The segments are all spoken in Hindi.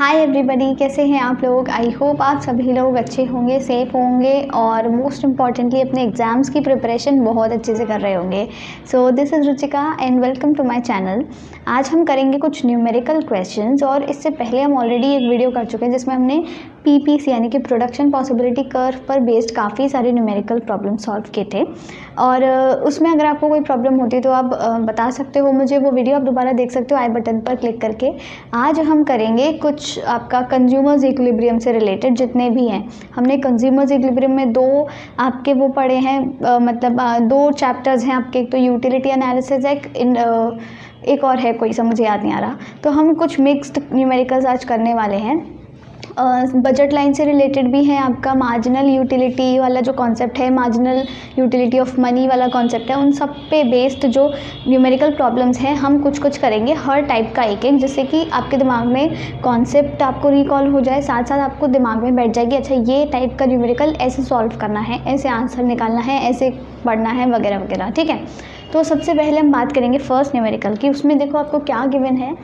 हाय एवरीबॉडी, कैसे हैं आप लोग। आई होप आप सभी लोग अच्छे होंगे, सेफ होंगे और मोस्ट इम्पॉर्टेंटली अपने एग्ज़ाम्स की प्रिपरेशन बहुत अच्छे से कर रहे होंगे। So this is Ruchika and welcome to my channel. आज हम करेंगे कुछ न्यूमेरिकल क्वेश्चंस और इससे पहले हम ऑलरेडी एक वीडियो कर चुके हैं जिसमें हमने पीपीसी यानी कि प्रोडक्शन पॉसिबिलिटी कर्व पर बेस्ड काफ़ी सारे न्यूमेरिकल प्रॉब्लम सॉल्व किए थे। और उसमें अगर आपको कोई प्रॉब्लम होती तो आप बता सकते हो मुझे, वो वीडियो आप दोबारा देख सकते हो आई बटन पर क्लिक करके। आज हम करेंगे कुछ आपका कंज्यूमर्स इक्विलिब्रियम से रिलेटेड जितने भी हैं। हमने कंज्यूमर्स इक्विलिब्रियम में दो आपके वो पढ़े हैं, मतलब दो चैप्टर्स हैं आपके। एक तो यूटिलिटी एनालिसिस है, एक और है कोई सा मुझे याद नहीं आ रहा। तो हम कुछ मिक्स्ड न्यूमेरिकल्स आज करने वाले हैं। बजट लाइन से रिलेटेड भी है, आपका मार्जिनल यूटिलिटी वाला जो कॉन्सेप्ट है, मार्जिनल यूटिलिटी ऑफ मनी वाला कॉन्सेप्ट है, उन सब पे बेस्ड जो न्यूमेरिकल प्रॉब्लम्स हैं हम कुछ कुछ करेंगे हर टाइप का एक एक, जिससे कि आपके दिमाग में कॉन्सेप्ट आपको रिकॉल हो जाए, साथ साथ आपको दिमाग में बैठ जाएगी अच्छा ये टाइप का न्यूमेरिकल ऐसे सॉल्व करना है, ऐसे आंसर निकालना है, ऐसे पढ़ना है वगैरह वगैरह। ठीक है, तो सबसे पहले हम बात करेंगे फर्स्ट न्यूमेरिकल की। उसमें देखो आपको क्या गिवन है,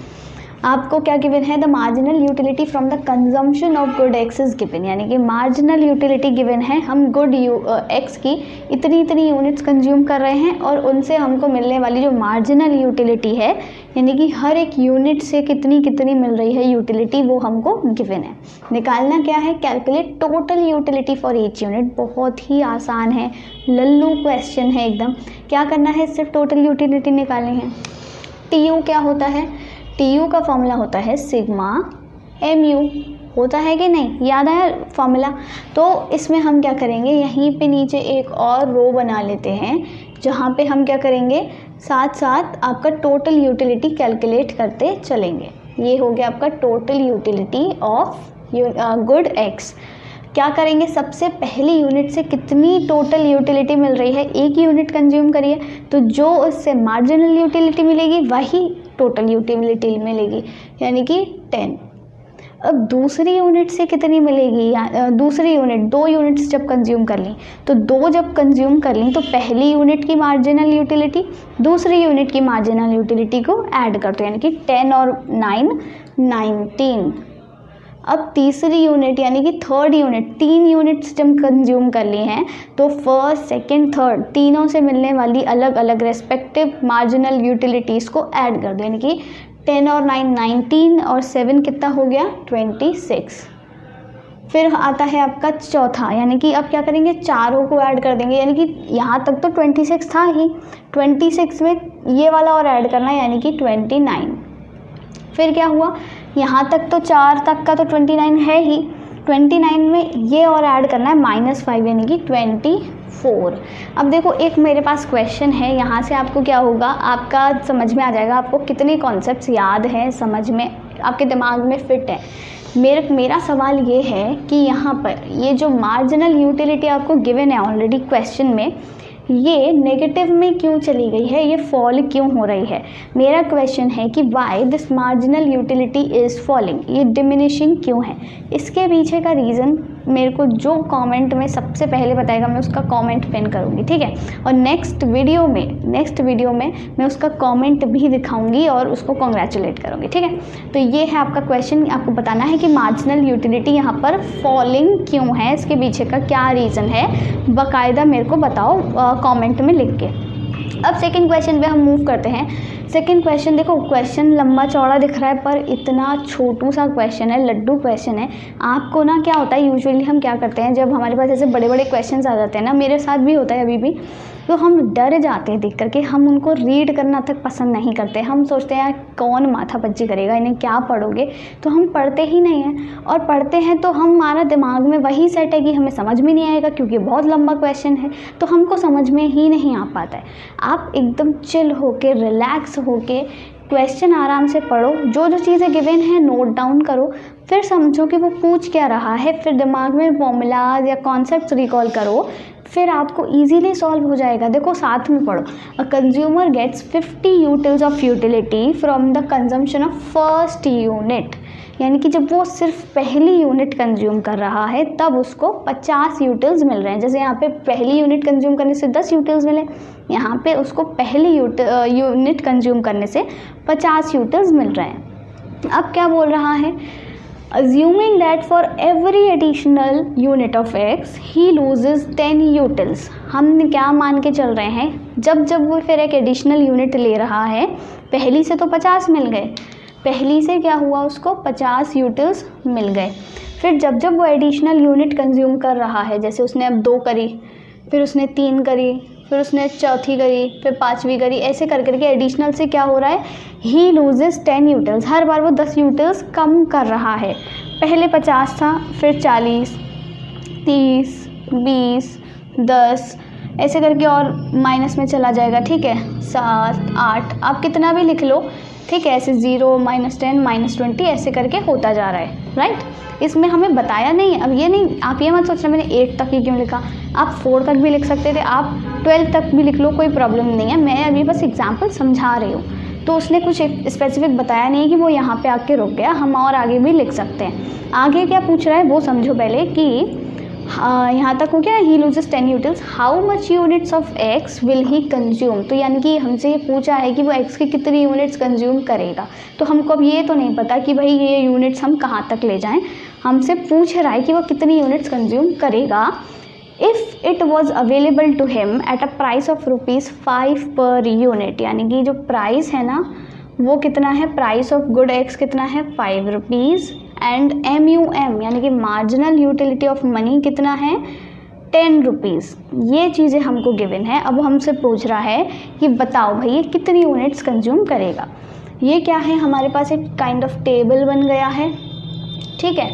आपको क्या गिवन है, the marginal utility from the consumption of good x is given. यानी कि मार्जिनल यूटिलिटी गिवन है, हम गुड एक्स की इतनी इतनी यूनिट्स कंज्यूम कर रहे हैं और उनसे हमको मिलने वाली जो मार्जिनल यूटिलिटी है यानी कि हर एक यूनिट से कितनी कितनी मिल रही है यूटिलिटी, वो हमको गिवन है। निकालना क्या है, calculate total utility for each unit. बहुत ही आसान है, लल्लू क्वेश्चन है एकदम। क्या करना है, सिर्फ टोटल यूटिलिटी निकालनी है। टीयू क्या होता है, टीयू का फॉर्मूला होता है सिग्मा एमयू, होता है कि नहीं, याद आया फॉर्मूला। तो इसमें हम क्या करेंगे, यहीं पे नीचे एक और रो बना लेते हैं जहाँ पे हम क्या करेंगे, साथ साथ आपका टोटल यूटिलिटी कैलकुलेट करते चलेंगे। ये हो गया आपका total utility of good x. क्या करेंगे, सबसे पहली यूनिट से कितनी टोटल यूटिलिटी मिल रही है, एक यूनिट कंज्यूम करिए तो जो उससे मार्जिनल यूटिलिटी मिलेगी वही टोटल यूटिलिटी मिलेगी, यानी कि 10। अब दूसरी यूनिट से कितनी मिलेगी, दूसरी यूनिट, दो यूनिट्स जब कंज्यूम कर ली तो दो जब कंज्यूम कर ली तो पहली यूनिट की मार्जिनल यूटिलिटी दूसरी यूनिट की मार्जिनल यूटिलिटी को ऐड कर दो, यानी कि 10 और 9 19। अब तीसरी यूनिट यानी कि थर्ड यूनिट, तीन यूनिट्स जब कंज्यूम कर ली हैं तो फर्स्ट सेकंड थर्ड तीनों से मिलने वाली अलग अलग रेस्पेक्टिव मार्जिनल यूटिलिटीज़ को ऐड कर दो, यानी कि 10 और 9 19 और 7 कितना हो गया 26। फिर आता है आपका चौथा, यानी कि अब क्या करेंगे, चारों को ऐड कर देंगे, यानी कि यहाँ तक तो 26 था ही, 26 में ये वाला और ऐड करना है यानी कि 29। फिर क्या हुआ, यहाँ तक तो 4 तक का तो 29 है ही, 29 में ये और ऐड करना है -5 यानी कि 24। अब देखो एक मेरे पास क्वेश्चन है, यहाँ से आपको क्या होगा, आपका समझ में आ जाएगा आपको कितने कॉन्सेप्ट्स याद हैं, समझ में आपके दिमाग में फिट है। मेरा सवाल ये है कि यहाँ पर ये जो मार्जिनल यूटिलिटी आपको गिवन है ऑलरेडी क्वेश्चन में, ये नेगेटिव में क्यों चली गई है, ये फॉल क्यों हो रही है। मेरा क्वेश्चन है कि why this marginal utility is falling, ये डिमिनिशिंग क्यों है। इसके पीछे का रीज़न मेरे को जो कमेंट में सबसे पहले बताएगा मैं उसका कमेंट पिन करूँगी, ठीक है। और नेक्स्ट वीडियो में मैं उसका कमेंट भी दिखाऊंगी और उसको कॉन्ग्रेचुलेट करूँगी, ठीक है। तो ये है आपका क्वेश्चन, आपको बताना है कि मार्जिनल यूटिलिटी यहाँ पर फॉलिंग क्यों है, इसके पीछे का क्या रीज़न है, बाकायदा मेरे को बताओ कमेंट में लिख के। अब सेकंड क्वेश्चन पे हम मूव करते हैं। सेकंड क्वेश्चन देखो, क्वेश्चन लंबा चौड़ा दिख रहा है पर इतना छोटू सा क्वेश्चन है, लड्डू क्वेश्चन है। आपको ना क्या होता है, यूजुअली हम क्या करते हैं जब हमारे पास ऐसे बड़े बड़े क्वेश्चंस आ जाते हैं ना, मेरे साथ भी होता है अभी भी, तो हम डर जाते हैं देख करके, हम उनको रीड करना तक पसंद नहीं करते। हम सोचते हैं यार कौन माथापच्ची करेगा, इन्हें क्या पढ़ोगे, तो हम पढ़ते ही नहीं हैं। और पढ़ते हैं तो हमारा दिमाग में वही सेट है कि हमें समझ में नहीं आएगा क्योंकि बहुत लंबा क्वेश्चन है, तो हमको समझ में ही नहीं आ पाता है। आप एकदम चिल होके, रिलैक्स होके क्वेश्चन आराम से पढ़ो, जो जो चीज़ें गिवन हैं नोट डाउन करो, फिर समझो कि वो पूछ क्या रहा है, फिर दिमाग में फॉर्मूलाज या कॉन्सेप्ट्स रिकॉल करो, फिर आपको इजीली सॉल्व हो जाएगा। देखो साथ में पढ़ो, a consumer gets 50 utils of utility from the consumption of first unit, यानी कि जब वो सिर्फ पहली यूनिट कंज्यूम कर रहा है तब उसको 50 यूटिल्स मिल रहे हैं। जैसे यहाँ पे पहली यूनिट कंज्यूम करने से 10 यूटिल्स मिले, यहाँ पे उसको पहली यूनिट कंज्यूम करने से 50 यूटिल्स मिल रहे हैं। अब क्या बोल रहा है, Assuming that for every additional unit of x he loses 10 utils, हम क्या मान के चल रहे हैं, जब जब वो फिर एक एडिशनल यूनिट ले रहा है, पहली से तो 50 मिल गए, पहली से क्या हुआ उसको 50 यूटिल्स मिल गए, फिर जब जब वो एडिशनल यूनिट कंज्यूम कर रहा है, जैसे उसने अब 2 करी, फिर उसने 3 करी, फिर उसने चौथी करी, फिर 5वीं करी, ऐसे कर करके एडिशनल से क्या हो रहा है, ही लूजेस 10 यूटिल्स, हर बार वो 10 यूटिल्स कम कर रहा है। पहले 50 था, फिर 40, 30, 20, 10, ऐसे करके और माइनस में चला जाएगा, ठीक है, 7, 8, आप कितना भी लिख लो, ठीक है, ऐसे 0, -10, -20 ऐसे करके होता जा रहा है, राइट। इसमें हमें बताया नहीं है, अब ये नहीं, आप ये मत सोचना मैंने 8 तक ही क्यों लिखा, आप 4 तक भी लिख सकते थे, आप 12 तक भी लिख लो, कोई प्रॉब्लम नहीं है, मैं अभी बस एग्जाम्पल समझा रही हूँ। तो उसने कुछ स्पेसिफिक बताया नहीं कि वो यहाँ पे आके रुक गया, हम और आगे भी लिख सकते हैं। आगे क्या पूछ रहा है वो समझो पहले कि यहाँ तक हो गया, ही loses 10 utils, how much units of x will he consume, तो यानी कि हमसे ये पूछा है कि वो एक्स की कितनी यूनिट्स कंज्यूम करेगा। तो हमको अब ये तो नहीं पता कि भाई ये यूनिट्स हम कहाँ तक ले जाएं, हमसे पूछ रहा है कि वो कितनी यूनिट्स कंज्यूम करेगा। If it was available to him at a price of ₹5 पर यूनिट, यानी कि जो प्राइस है ना वो कितना है, प्राइस ऑफ गुड एक्स कितना है, ₹5, एंड MUM यानी कि मार्जिनल यूटिलिटी ऑफ मनी कितना है, ₹10। ये चीज़ें हमको गिवन है। अब हमसे पूछ रहा है कि बताओ भाई ये कितनी यूनिट्स कंज्यूम करेगा। ये क्या है, हमारे पास एक काइंड ऑफ टेबल बन गया है, ठीक है,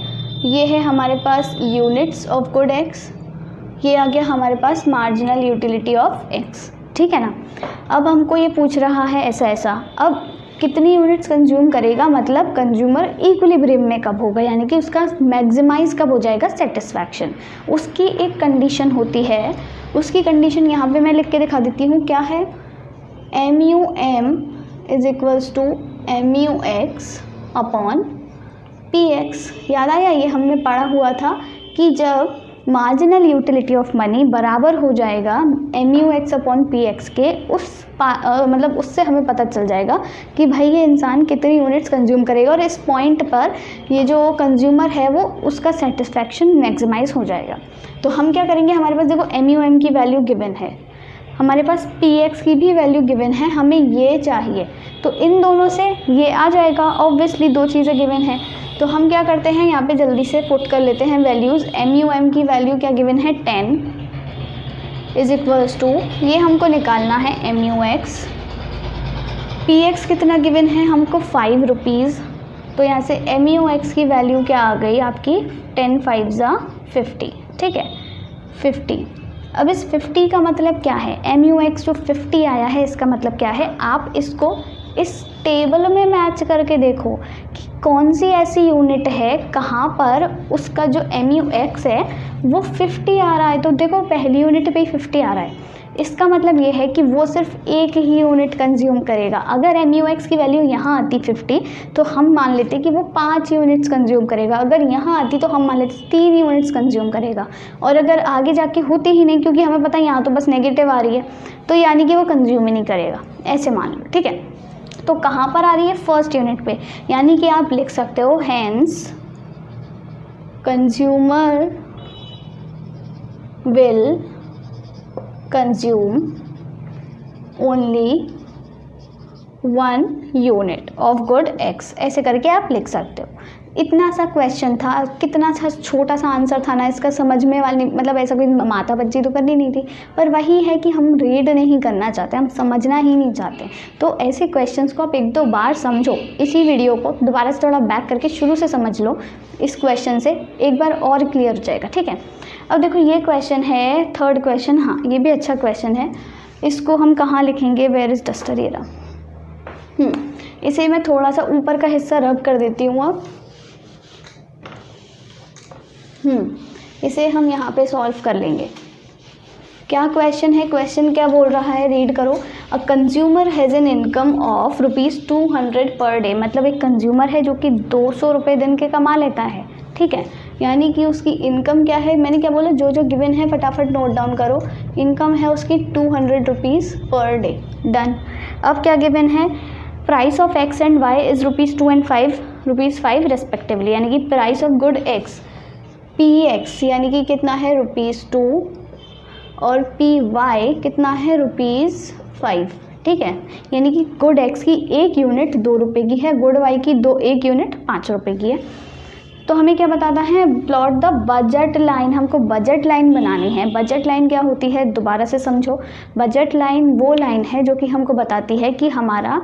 ये है हमारे पास यूनिट्स ऑफ गुड एक्स, ये आ गया हमारे पास मार्जिनल यूटिलिटी ऑफ एक्स, ठीक है ना। अब हमको ये पूछ रहा है ऐसा, अब कितनी यूनिट्स कंज्यूम करेगा, मतलब कंज्यूमर इक्विलिब्रियम में कब होगा, यानी कि उसका मैक्सिमाइज कब हो जाएगा, सेटिस्फैक्शन। उसकी एक कंडीशन होती है, उसकी कंडीशन यहाँ पे मैं लिख के दिखा देती हूँ, क्या है, MUM is equals to MUX upon PX। याद आया, ये हमने पढ़ा हुआ था कि जब मार्जिनल यूटिलिटी ऑफ मनी बराबर हो जाएगा MUX अपॉन PX के, मतलब उससे हमें पता चल जाएगा कि भाई ये इंसान कितनी यूनिट्स कंज्यूम करेगा, और इस पॉइंट पर ये जो कंज्यूमर है वो उसका सेटिस्फैक्शन मैक्सिमाइज हो जाएगा। तो हम क्या करेंगे, हमारे पास देखो MUM की वैल्यू गिवन है, हमारे पास PX की भी वैल्यू गिवन है, हमें ये चाहिए, तो इन दोनों से ये आ जाएगा, ऑब्वियसली 2 चीज़ें गिवन है। तो हम क्या करते हैं, यहाँ पे जल्दी से पुट कर लेते हैं वैल्यूज़। MUM की वैल्यू क्या गिवन है, 10 इज इक्वल्स टू, ये हमको निकालना है MUX, PX कितना गिवन है हमको, ₹5। तो यहाँ से MUX की वैल्यू क्या आ गई आपकी, 10 5 ज़ा 50, ठीक है, 50। अब इस 50 का मतलब क्या है, MUX जो 50 आया है इसका मतलब क्या है, आप इसको इस टेबल में मैच करके देखो कि कौन सी ऐसी यूनिट है कहाँ पर उसका जो MUX है वो 50 आ रहा है। तो देखो पहली यूनिट पे ही 50 आ रहा है, इसका मतलब ये है कि वो सिर्फ एक ही यूनिट कंज्यूम करेगा। अगर MUX की वैल्यू यहाँ आती 50 तो हम मान लेते कि वो 5 यूनिट्स कंज्यूम करेगा, अगर यहाँ आती तो हम मान लेते 3 यूनिट्स कंज्यूम करेगा, और अगर आगे जाके होती ही नहीं क्योंकि हमें पता है यहाँ तो बस नेगेटिव आ रही है, तो यानी कि वो कंज्यूम ही नहीं करेगा, ऐसे मान लो, ठीक है। तो कहाँ पर आ रही है, फर्स्ट यूनिट पे, यानी कि आप लिख सकते हो hence consumer will consume only 1 unit of good x, ऐसे करके आप लिख सकते हो। इतना सा क्वेश्चन था, कितना सा छोटा सा आंसर था ना, इसका समझने वाली मतलब ऐसा कोई माता बच्ची तो करनी नहीं थी, पर वही है कि हम रीड नहीं करना चाहते, हम समझना ही नहीं चाहते। तो ऐसे क्वेश्चंस को आप 1-2 बार समझो, इसी वीडियो को दोबारा से थोड़ा बैक करके शुरू से समझ लो, इस क्वेश्चन से एक बार और क्लियर हो जाएगा, ठीक है। अब देखो ये क्वेश्चन है, 3rd क्वेश्चन, हाँ ये भी अच्छा क्वेश्चन है, इसको हम कहाँ लिखेंगे, वेयर इज डस्टर, ये रहा। इसे मैं थोड़ा सा ऊपर का हिस्सा रब कर देती हूँ अब। इसे हम यहाँ पे सॉल्व कर लेंगे। क्या क्वेश्चन है, क्वेश्चन क्या बोल रहा है, रीड करो। A consumer has an income of ₹200 per day, मतलब एक कंज्यूमर है जो कि 200 रुपये दिन के कमा लेता है, ठीक है, यानी कि उसकी इनकम क्या है, मैंने क्या बोला, जो जो गिवन है फटाफट नोट डाउन करो। इनकम है उसकी 200 रुपीज़ पर डे, डन। अब क्या गिवन है, price of X and Y is ₹2 and 5, ₹5 respectively, यानी कि price of good X PX यानी कि कितना है ₹2 और PY कितना है ₹5, ठीक है। यानी कि गुड एक्स की एक यूनिट 2 रुपये की है, गुड वाई की एक यूनिट 5 रुपये की है। तो हमें क्या बताता है, प्लॉट द बजट लाइन, हमको बजट लाइन बनानी है। बजट लाइन क्या होती है, दोबारा से समझो। बजट लाइन वो लाइन है जो कि हमको बताती है कि हमारा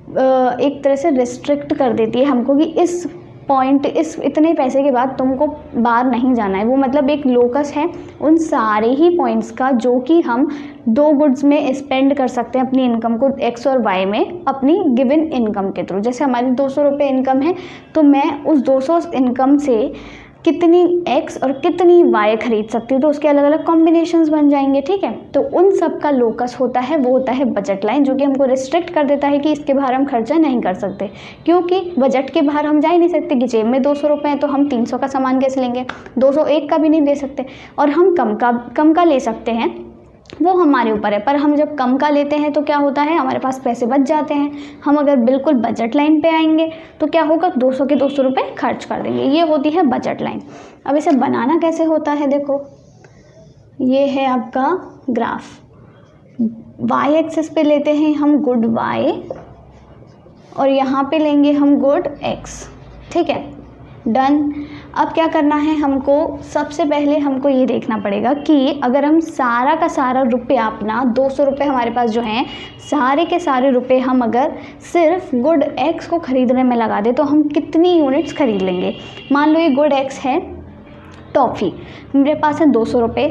एक तरह से रिस्ट्रिक्ट कर देती है हमको कि इस पॉइंट, इस इतने पैसे के बाद तुमको बाहर नहीं जाना है। वो मतलब एक लोकस है उन सारे ही पॉइंट्स का जो कि हम 2 गुड्स में स्पेंड कर सकते हैं अपनी इनकम को एक्स और वाई में, अपनी गिवन इनकम के थ्रू। जैसे हमारी 200 रुपये इनकम है तो मैं उस 200 इनकम से कितनी एक्स और कितनी वाई खरीद सकती हूँ, तो उसके अलग अलग कॉम्बिनेशंस बन जाएंगे, ठीक है। तो उन सब का लोकस होता है, वो होता है बजट लाइन, जो कि हमको रिस्ट्रिक्ट कर देता है कि इसके बाहर हम खर्चा नहीं कर सकते, क्योंकि बजट के बाहर हम जा ही नहीं सकते कि जेब में 200 रुपये हैं तो हम 300 का सामान कैसे लेंगे, 201 का भी नहीं ले सकते। और हम कम का ले सकते हैं, वो हमारे ऊपर है। पर हम जब कम का लेते हैं तो क्या होता है, हमारे पास पैसे बच जाते हैं। हम अगर बिल्कुल बजट लाइन पे आएंगे तो क्या होगा, 200 के 200 रुपये खर्च कर देंगे। ये होती है बजट लाइन। अब इसे बनाना कैसे होता है, देखो ये है आपका ग्राफ। वाई एक्सिस पे लेते हैं हम गुड वाई और यहाँ पे लेंगे हम गुड एक्स, ठीक है, डन। अब क्या करना है हमको, सबसे पहले हमको ये देखना पड़ेगा कि अगर हम सारा का सारा रुपया अपना 200 रुपये हमारे पास जो हैं, सारे के सारे रुपए हम अगर सिर्फ गुड एक्स को ख़रीदने में लगा दें तो हम कितनी यूनिट्स खरीद लेंगे। मान लो ये गुड एक्स है टॉफ़ी, मेरे पास है 200 रुपये,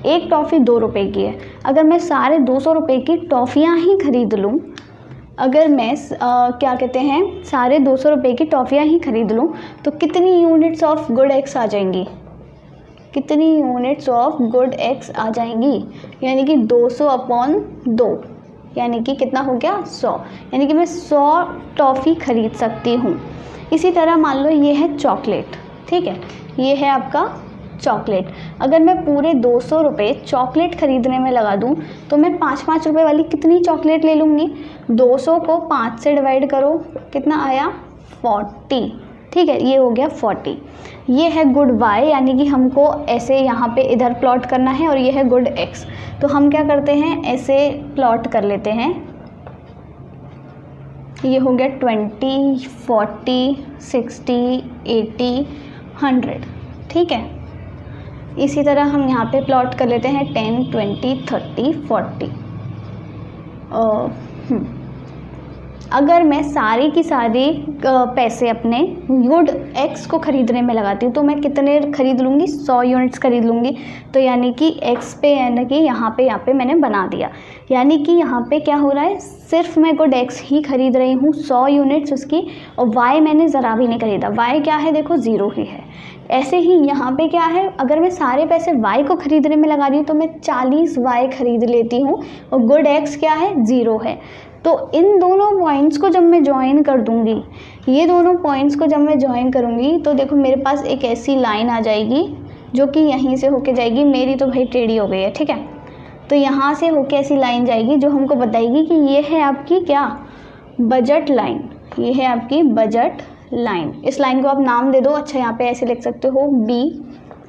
एक टॉफ़ी 2 रुपये की है। अगर मैं सारे 200 रुपये की टॉफ़ियाँ ही खरीद लूँ, अगर मैं क्या कहते हैं सारे 200 रुपये की टॉफ़ियाँ ही खरीद लूँ तो कितनी यूनिट्स ऑफ गुड एक्स आ जाएंगी, कितनी यूनिट्स ऑफ गुड एक्स आ जाएंगी, यानी कि 200/2, यानी कि कितना हो गया 100, यानी कि मैं 100 टॉफ़ी खरीद सकती हूँ। इसी तरह मान लो ये है चॉकलेट, ठीक है, ये है आपका चॉकलेट। अगर मैं पूरे 200 रुपये चॉकलेट ख़रीदने में लगा दूं तो मैं 5-5 रुपये वाली कितनी चॉकलेट ले लूँगी, 200 को 5 से डिवाइड करो, कितना आया 40, ठीक है, ये हो गया 40। ये है गुड वाई, यानी कि हमको ऐसे यहाँ पे इधर प्लॉट करना है, और ये है गुड एक्स। तो हम क्या करते हैं, ऐसे प्लॉट कर लेते हैं। ये हो गया 20, 40, 60, 80, 100, ठीक है। इसी तरह हम यहाँ पे प्लॉट कर लेते हैं 10, 20, 30, 40। अगर मैं सारी की सारी पैसे अपने गुड एक्स को ख़रीदने में लगाती हूँ तो मैं कितने खरीद लूँगी, 100 यूनिट्स खरीद लूँगी। तो यानी कि एक्स पे, यानी कि यहाँ पे मैंने बना दिया, यानी कि यहाँ पे क्या हो रहा है, सिर्फ मैं गुड एक्स ही खरीद रही हूँ 100 यूनिट्स उसकी, और वाई मैंने ज़रा भी नहीं खरीदा। वाई क्या है, देखो 0 ही है। ऐसे ही यहाँ पे क्या है, अगर मैं सारे पैसे वाई को ख़रीदने में लगा रही हूँ तो मैं 40 वाई खरीद लेती हूँ, और गुड एक्स क्या है, 0 है। तो इन दोनों पॉइंट्स को जब मैं ज्वाइन कर दूँगी, ये दोनों पॉइंट्स को जब मैं ज्वाइन करूँगी तो देखो मेरे पास एक ऐसी लाइन आ जाएगी जो कि यहीं से होके जाएगी। मेरी तो भाई टेढ़ी हो गई है, ठीक है। तो यहाँ से होके ऐसी लाइन जाएगी जो हमको बताएगी कि ये है आपकी क्या, बजट लाइन, ये है आपकी बजट लाइन। इस लाइन को आप नाम दे दो, अच्छा यहाँ पे ऐसे लिख सकते हो B,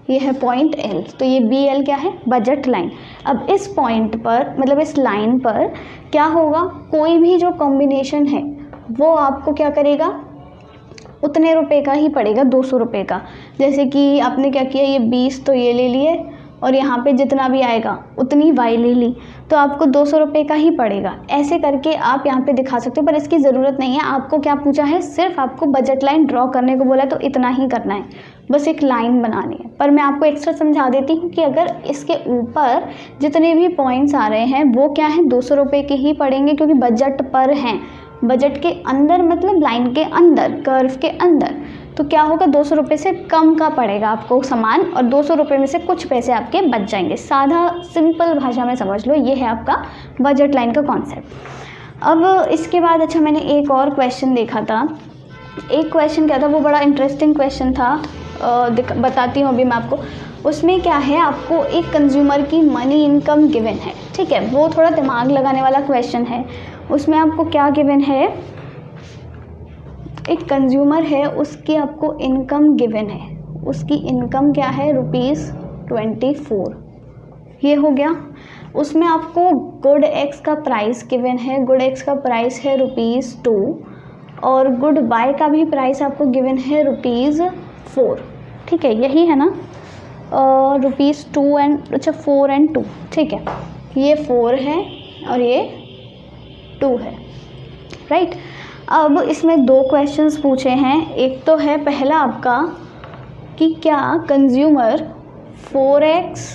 ये है पॉइंट L, तो ये BL क्या है, बजट लाइन। अब इस पॉइंट पर, मतलब इस लाइन पर क्या होगा, कोई भी जो कॉम्बिनेशन है वो आपको क्या करेगा, उतने रुपए का ही पड़ेगा, 200 रुपये का। जैसे कि आपने क्या किया, ये 20 तो ये ले लिए, और यहाँ पे जितना भी आएगा उतनी वाई ले ली, तो आपको 200 रुपये का ही पड़ेगा। ऐसे करके आप यहाँ पे दिखा सकते हो, पर इसकी ज़रूरत नहीं है। आपको क्या पूछा है, सिर्फ आपको बजट लाइन ड्रॉ करने को बोला है, तो इतना ही करना है, बस एक लाइन बनानी है। पर मैं आपको एक्स्ट्रा समझा देती हूँ कि अगर इसके ऊपर जितने भी पॉइंट्स आ रहे हैं वो क्या है, 200 रुपये के ही पड़ेंगे, क्योंकि बजट पर हैं। बजट के अंदर मतलब लाइन के अंदर, कर्व के अंदर, तो क्या होगा, 200 रुपये से कम का पड़ेगा आपको सामान, और 200 रुपये में से कुछ पैसे आपके बच जाएंगे। साधा सिंपल भाषा में समझ लो, ये है आपका बजट लाइन का कॉन्सेप्ट। अब इसके बाद अच्छा, मैंने एक और क्वेश्चन देखा था। एक क्वेश्चन क्या था, वो बड़ा इंटरेस्टिंग क्वेश्चन था, बताती हूँ अभी मैं आपको। उसमें क्या है, आपको एक कंज्यूमर की मनी इनकम गिवन है, ठीक है, वो थोड़ा दिमाग लगाने वाला क्वेश्चन है। उसमें आपको क्या गिवन है एक कंज्यूमर है, उसकी आपको इनकम गिवन है, उसकी इनकम क्या है ₹24, ये हो गया। उसमें आपको गुड एक्स का प्राइस गिवन है, गुड एक्स का प्राइस है ₹2 और गुड वाई का भी प्राइस आपको गिवन है ₹4। ठीक है, यही है ना, ₹2 एंड अच्छा 4 एंड 2, ठीक है, ये 4 है और ये 2 है, राइट। अब इसमें 2 क्वेश्चंस पूछे हैं। एक तो है पहला आपका कि क्या कंज्यूमर 4x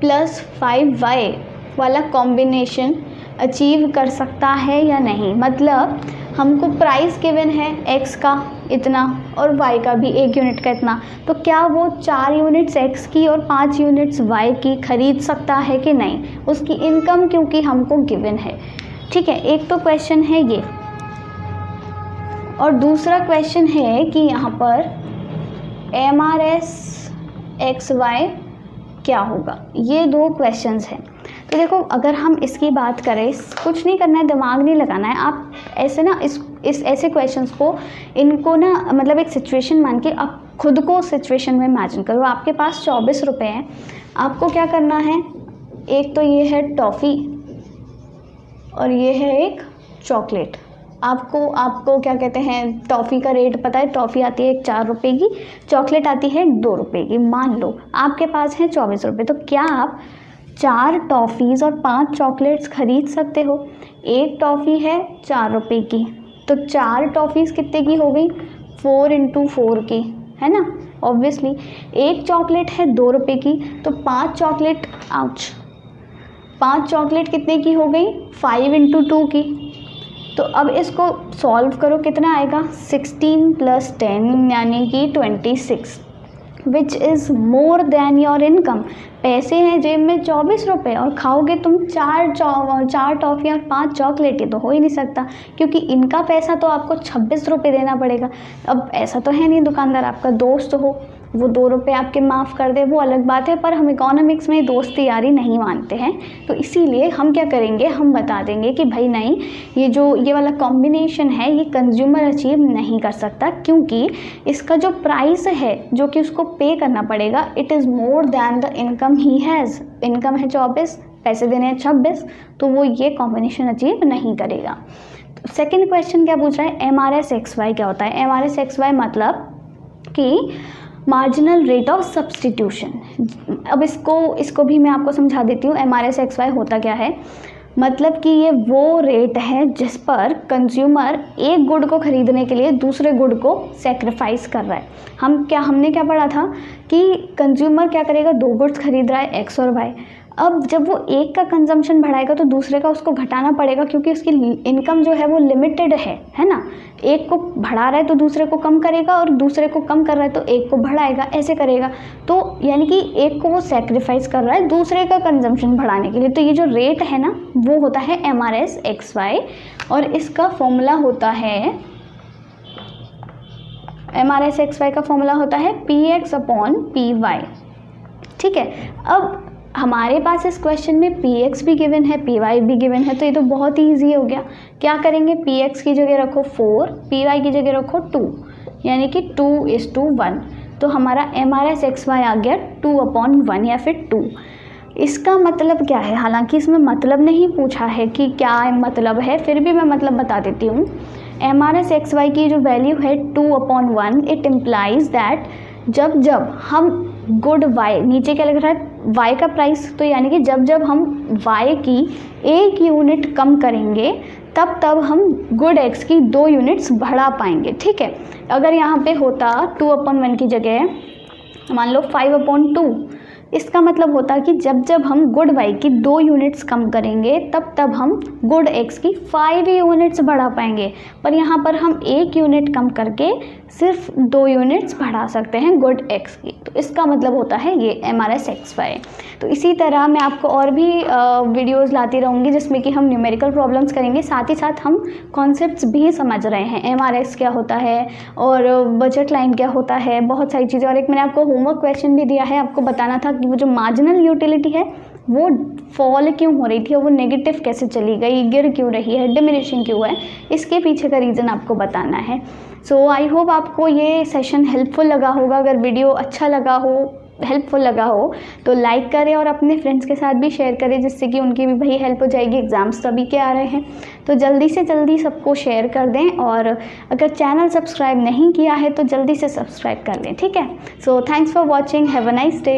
+ 5y वाला कॉम्बिनेशन अचीव कर सकता है या नहीं। मतलब हमको प्राइस गिवन है x का इतना और y का भी 1 यूनिट का इतना, तो क्या वो 4 यूनिट्स x की और 5 यूनिट्स y की खरीद सकता है कि नहीं, उसकी इनकम क्योंकि हमको गिवन है। ठीक है, एक तो क्वेश्चन है ये, और दूसरा क्वेश्चन है कि यहाँ पर MRS XY क्या होगा। ये 2 क्वेश्चंस हैं। तो देखो, अगर हम इसकी बात करें, कुछ नहीं करना है, दिमाग नहीं लगाना है, आप ऐसे ना इस ऐसे क्वेश्चंस को, इनको ना मतलब एक सिचुएशन मान के आप खुद को सिचुएशन में इमेजिन करो। आपके पास 24 रुपये हैं, आपको क्या करना है, एक तो ये है टॉफ़ी और ये है एक चॉकलेट। आपको क्या कहते हैं, टॉफ़ी का रेट पता है, टॉफ़ी आती है 4 रुपये की, चॉकलेट आती है 2 रुपये की। मान लो आपके पास है 24 रुपये, तो क्या आप 4 टॉफ़ीज़ और 5 चॉकलेट्स खरीद सकते हो। एक टॉफ़ी है 4 रुपये की, तो 4 टॉफ़ीज़ कितने की हो गई, 4 × 4 की, है ना। ऑब्वियसली एक चॉकलेट है 2 रुपये की, तो 5 चॉकलेट 5 चॉकलेट कितने की हो गई, 5 × 2 की। तो अब इसको सॉल्व करो, कितना आएगा, 16 + 10 यानी कि 26, which is more than your income. पैसे हैं जेब में 24 रुपये और खाओगे तुम 4 टॉफ़ी और 5 चॉकलेट, ये तो हो ही नहीं सकता, क्योंकि इनका पैसा तो आपको 26 रुपये देना पड़ेगा। अब ऐसा तो है नहीं, दुकानदार आपका दोस्त हो, वो 2 रुपये आपके माफ़ कर दे, वो अलग बात है, पर हम इकोनॉमिक्स में दोस्ती यारी नहीं मानते हैं। तो इसीलिए हम क्या करेंगे, हम बता देंगे कि भाई नहीं, ये वाला कॉम्बिनेशन है, ये कंज्यूमर अचीव नहीं कर सकता, क्योंकि इसका जो प्राइस है जो कि उसको पे करना पड़ेगा, it is more than the income he has. Income है 24, पैसे देने हैं 26, तो वो ये कॉम्बिनेशन अचीव नहीं करेगा। तो सेकेंड क्वेश्चन क्या पूछ रहा है, MRS XY क्या होता है। MRS XY मतलब कि मार्जिनल रेट ऑफ सब्सटीट्यूशन। अब इसको भी मैं आपको समझा देती हूँ। MRS XY होता क्या है, मतलब कि ये वो रेट है जिस पर कंज्यूमर एक गुड को खरीदने के लिए दूसरे गुड को सेक्रीफाइस कर रहा है। हमने क्या पढ़ा था कि कंज्यूमर क्या करेगा, 2 गुड्स खरीद रहा है, X और Y। अब जब वो एक का कंजम्पशन बढ़ाएगा तो दूसरे का उसको घटाना पड़ेगा, क्योंकि उसकी इनकम जो है वो लिमिटेड है ना। एक को बढ़ा रहा है तो दूसरे को कम करेगा, और दूसरे को कम कर रहा है तो एक को बढ़ाएगा, ऐसे करेगा। तो यानी कि एक को वो सेक्रीफाइस कर रहा है दूसरे का कंजम्पशन बढ़ाने के लिए। तो ये जो रेट है ना, वो होता है MRS XY, और इसका फॉर्मूला होता है, MRS XY का फॉर्मूला होता है PX/PY। ठीक है, अब हमारे पास इस क्वेश्चन में PX भी गिवन है, PY भी गिवन है, तो ये तो बहुत ही ईजी हो गया। क्या करेंगे, PX की जगह रखो 4, PY की जगह रखो 2, यानी कि 2:1। तो हमारा MRS XY आ गया 2/1 या फिर 2। इसका मतलब क्या है, हालांकि इसमें मतलब नहीं पूछा है कि क्या मतलब है, फिर भी मैं मतलब बता देती हूँ। MRS XY की जो वैल्यू है 2/1, इट इम्प्लाइज दैट जब हम गुड Y, नीचे क्या लिख रहा है, Y का प्राइस, तो यानी कि जब हम Y की 1 यूनिट कम करेंगे तब हम गुड X की 2 यूनिट्स बढ़ा पाएंगे। ठीक है, अगर यहाँ पे होता 2/1 की जगह मान लो 5/2, इसका मतलब होता कि जब हम गुड Y की 2 यूनिट्स कम करेंगे तब हम गुड X की 5 यूनिट्स बढ़ा पाएंगे। पर यहाँ पर हम 1 यूनिट कम करके सिर्फ 2 यूनिट्स बढ़ा सकते हैं गुड X की। तो इसका मतलब होता है ये MRS XY। तो इसी तरह मैं आपको और भी वीडियोज़ लाती रहूँगी जिसमें कि हम न्यूमेरिकल प्रॉब्लम्स करेंगे, साथ ही साथ हम कॉन्सेप्ट्स भी समझ रहे हैं, MRS क्या होता है और बजट लाइन क्या होता है, बहुत सारी चीज़ें। और एक मैंने आपको होमवर्क क्वेश्चन भी दिया है, आपको बताना था कि वो जो मार्जिनल यूटिलिटी है वो फॉल क्यों हो रही थी और वो नेगेटिव कैसे चली गई, गिर क्यों रही है, डिमिनिशिंग क्यों है, इसके पीछे का रीज़न आपको बताना है। सो आई होप आपको ये सेशन हेल्पफुल लगा होगा। अगर वीडियो अच्छा लगा हो, हेल्पफुल लगा हो तो लाइक करें और अपने फ्रेंड्स के साथ भी शेयर करें, जिससे कि उनकी भी भाई हेल्प हो जाएगी। एग्ज़ाम्स सभी के आ रहे हैं तो जल्दी से जल्दी सबको शेयर कर दें, और अगर चैनल सब्सक्राइब नहीं किया है तो जल्दी से सब्सक्राइब कर लें, ठीक है। So thanks for watching, have a nice day.